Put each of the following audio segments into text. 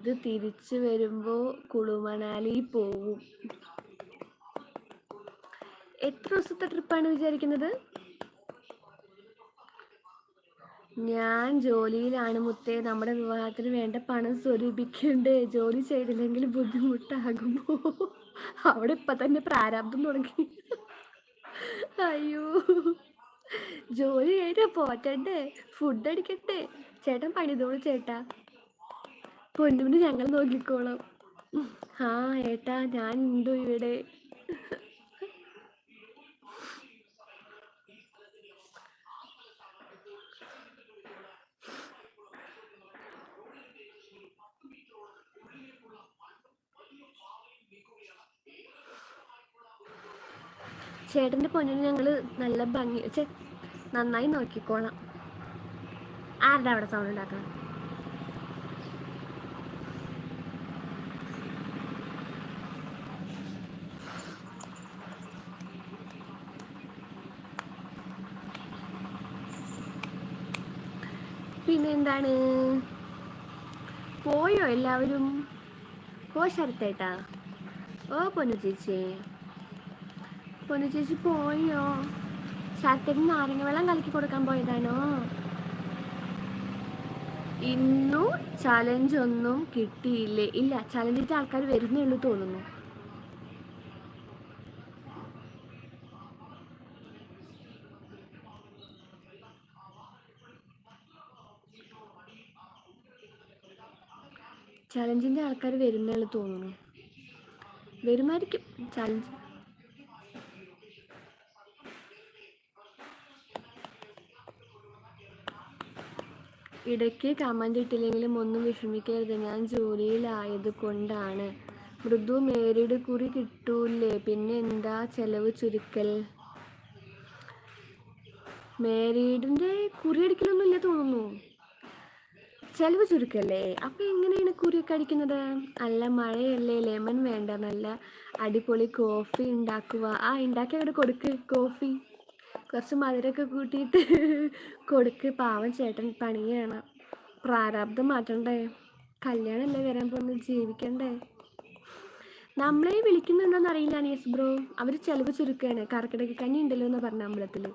ഇത് തിരിച്ചു വരുമ്പോ കുളുമണാലി പോവും. എത്ര ദിവസത്തെ ട്രിപ്പാണ് വിചാരിക്കുന്നത്? ഞാൻ ജോലിയിലാണ് മുത്തേ. നമ്മുടെ വിവാഹത്തിന് വേണ്ട പണം സ്വരൂപിക്കണ്ടേ? ജോലി ചെയ്തില്ലെങ്കിൽ ബുദ്ധിമുട്ടാകുമോ? അവിടെ ഇപ്പൊ തന്നെ പ്രാരാബ്ദം തുടങ്ങി. അയ്യോ, ജോലി കഴിഞ്ഞാ പോറ്റണ്ടേ, ഫുഡ് അടിക്കട്ടെ. ചേട്ടൻ പണിതോളൂ ചേട്ടാ, പൊന്നുവിന് ഞങ്ങൾ നോക്കിക്കോളാം. ആ ഏട്ടാ, ഞാൻ ഉണ്ടോ ഇവിടെ. ചേട്ടൻ്റെ പൊന്നിന് ഞങ്ങൾ നല്ല ഭംഗി നന്നായി നോക്കിക്കോളാം. ആരുടെ അവിടെ സൗണ്ട് ഉണ്ടാക്കണം? പിന്നെ എന്താണ്, പോയോ എല്ലാവരും? പോ ശരത്തേട്ടാ. ഓ പൊന്നു ചേച്ചി, പൊന്നു ചേച്ചി പോയോ? ശരത്തേട്ടന് നാരങ്ങ വെള്ളം കലക്കി കൊടുക്കാൻ പോയതാണോ? ഇന്നു ചലഞ്ച് ഒന്നും കിട്ടിയില്ലേ? ഇല്ല, ചലഞ്ചിട്ട് ആൾക്കാർ വരുന്നേ ഉള്ളൂ തോന്നുന്നു. ചലഞ്ചിൻ്റെ ആൾക്കാർ വരുന്നേ ഉള്ളൂ തോന്നുന്നു. വരുമായിരിക്കും ചലഞ്ച്. ഇടയ്ക്ക് കമൻ്റ് ഇട്ടില്ലെങ്കിലും ഒന്നും വിഷമിക്കരുത്, ഞാൻ ജോലിയിലായത് കൊണ്ടാണ്. മൃദു, മേരിയുടെ കുറി കിട്ടൂലേ? പിന്നെ എന്താ ചെലവ് ചുരുക്കൽ? മേരീഡിൻ്റെ കുറി അടിക്കലൊന്നും ഇല്ല തോന്നുന്നു. ചെലവ് ചുരുക്കല്ലേ? അപ്പം എങ്ങനെയാണ് കുറിയൊക്കെ അടിക്കുന്നത്? നല്ല മഴയല്ലേ, ലെമൺ വേണ്ട, നല്ല അടിപൊളി കോഫി ഉണ്ടാക്കുക. ആ, ഉണ്ടാക്കി അങ്ങോട്ട് കൊടുക്ക് കോഫി, കുറച്ച് മധുരമൊക്കെ കൂട്ടിയിട്ട് കൊടുക്ക്. പാവം ചേട്ടൻ പണിയാണ്, പ്രാരാബ്ദം മാറ്റണ്ടേ? കല്യാണമല്ലേ വരാൻ പോകുന്നത്, ജീവിക്കണ്ടേ? നമ്മളെ വിളിക്കുന്നുണ്ടോയെന്ന് അറിയില്ല അനീസ് ബ്രോ. അവർ ചെലവ് ചുരുക്കുകയാണ്. കർക്കിടക കഞ്ഞി ഉണ്ടല്ലോ എന്ന് പറഞ്ഞ അമ്പലത്തിൽ,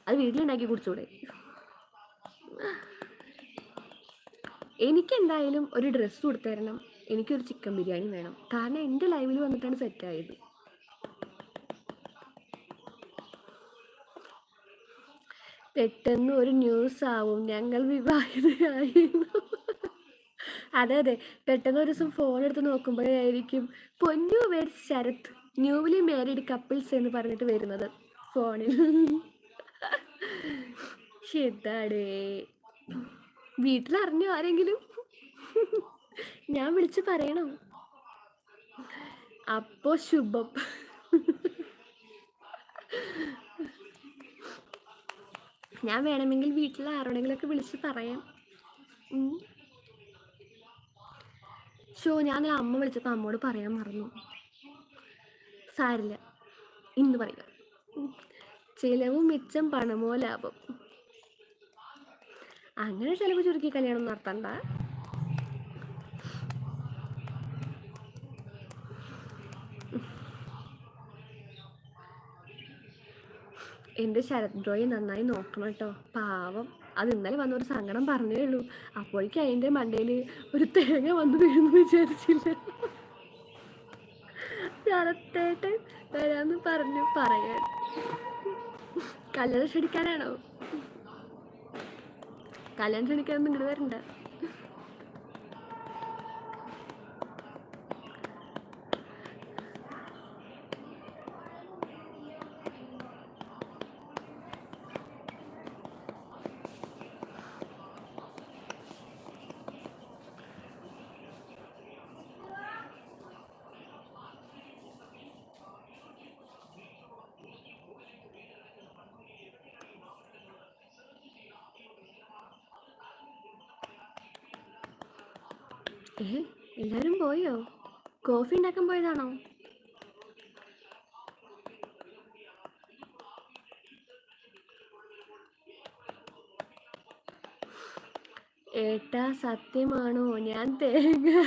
അത് വീട്ടിലുണ്ടാക്കി കുടിച്ചൂടെ? എനിക്കെന്തായാലും ഒരു ഡ്രസ്സ് കൊടുത്തു തരണം, എനിക്കൊരു ചിക്കൻ ബിരിയാണി വേണം. കാരണം എൻ്റെ ലൈവിൽ വന്നിട്ടാണ് സെറ്റായത്. പെട്ടെന്ന് ഒരു ന്യൂസ് ആവും, ഞങ്ങൾ വിവാഹിതരായിരുന്നു. അതെ അതെ, പെട്ടെന്ന് ഒരു ദിവസം ഫോൺ എടുത്ത് നോക്കുമ്പോഴായിരിക്കും Ponnu weds Sarath newly married couples എന്ന് പറഞ്ഞിട്ട് വരുന്നത് ഫോണിൽ. ശരിതാടേ, വീട്ടിലറിഞ്ഞോ ആരെങ്കിലും? ഞാൻ വിളിച്ച് പറയണം. അപ്പോ ശുഭം. ഞാൻ വേണമെങ്കിൽ വീട്ടിൽ ആരോടെങ്കിലൊക്കെ വിളിച്ച് പറയാം. ഞാൻ അമ്മ വിളിച്ചപ്പോൾ അമ്മോട് പറയാൻ മറന്നു. സാരില്ല, ഇന്ന് പറയാം. ചിലവ് മിച്ചം പണമോ ലാഭം. അങ്ങനെ ചിലവ് ചുരുക്കി കല്യാണം നടത്തണ്ട. എൻ്റെ ശരത് ബ്രോയെ നന്നായി നോക്കണം കേട്ടോ, പാവം. അത് ഇന്നലെ വന്നൊരു സങ്കടം പറഞ്ഞേ ഉള്ളൂ, അപ്പോഴേക്കും അതിൻ്റെ മണ്ടയിൽ ഒരു തേങ്ങ വന്നു വീഴുന്നു വിചാരിച്ചില്ല. ശരത്തേട്ടൻ വരാമെന്ന് പറഞ്ഞു പറയാൻ. കല്യാണം ക്ഷണിക്കാനാണോ? കല്യാണം ക്ഷണിക്കാനൊന്നും ഇങ്ങോട്ട് വരണ്ട. എല്ലാവരും പോയോ? കോഫി ഉണ്ടാക്കാൻ പോയതാണോ? ഏട്ടാ സത്യമാണോ ഞാൻ തേങ്ങ